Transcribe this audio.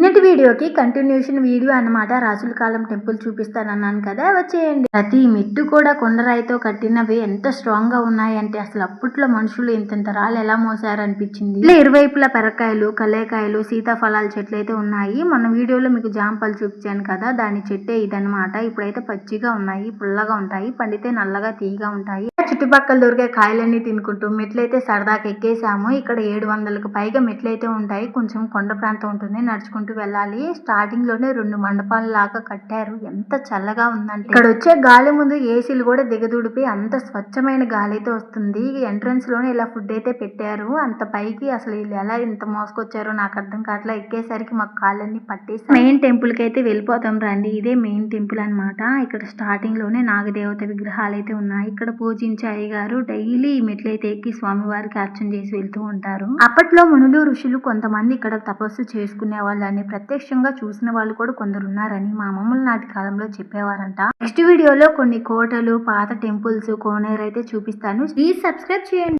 నిన్నటి వీడియోకి continuation video అన్నమాట. రాజుల కాలం టెంపుల్ చూపిస్తానన్నాను కదా, వచ్చేయండి. ప్రతి మెట్టు కూడా కొండరాయితో కట్టినవి ఎంత స్ట్రాంగ్ గా ఉన్నాయంటే అసలు అప్పట్లో మనుషులు ఇంత రాళ్ళు ఎలా మోసారనిపించింది. ఇలా ఇరువైపులా పెరకాయలు, కలేకాయలు, సీతాఫలాల చెట్లు అయితే ఉన్నాయి. మన వీడియోలో మీకు జాంపలు చూపించాను కదా, దాని చెట్టే ఇదన్నమాట. ఇప్పుడైతే పచ్చిగా ఉన్నాయి, పుల్లగా ఉంటాయి, పండితే నల్లగా తీయగా ఉంటాయి. చుట్టుపక్కల దొరికే కాయలన్నీ తినుకుంటూ మెట్లయితే సరదాగా ఎక్కేసాము. ఇక్కడ 700కు పైగా మెట్లయితే ఉంటాయి. కొంచెం కొండ ప్రాంతం ఉంటుంది, నడుచుకుంటూ వెళ్ళాలి. స్టార్టింగ్ లోనే 2 మండపాలు లాగా కట్టారు. ఎంత చల్లగా ఉందంటే ఇక్కడ వచ్చే గాలి ముందు ఏసీలు కూడా దిగదుడిపి అంత స్వచ్ఛమైన గాలి అయితే వస్తుంది. ఎంట్రన్స్ లోనే ఇలా ఫుడ్ అయితే పెట్టారు. అంత పైకి అసలు వీళ్ళు ఎలా ఇంత మోసుకొచ్చారో నాకు అర్థం కావట్లా. ఎక్కేసరికి మాకు కాళ్ళన్నీ పట్టేసి మెయిన్ టెంపుల్ కి అయితే వెళ్ళిపోతాం రండి. ఇదే మెయిన్ టెంపుల్ అనమాట. ఇక్కడ స్టార్టింగ్ లోనే నాగదేవత విగ్రహాలు అయితే ఉన్నాయి. ఇక్కడ పూజించే అయ్యగారు డైలీ ఈ మెట్లయితే ఎక్కి స్వామివారికి అర్చన చేసి వెళ్తూ ఉంటారు. అప్పట్లో మునులు ఋషులు కొంతమంది ఇక్కడ తపస్సు చేసుకునే వాళ్ళని ప్రత్యక్షంగా చూసిన వాళ్ళు కూడా కొందరు ఉన్నారని మా అమ్మమ్మల నాటి కాలంలో చెప్పేవారంట. నెక్స్ట్ వీడియోలో కొన్ని కోటలు, పాత టెంపుల్స్, కోనేరు అయితే చూపిస్తాను. ప్లీజ్ సబ్స్క్రైబ్ చేయండి.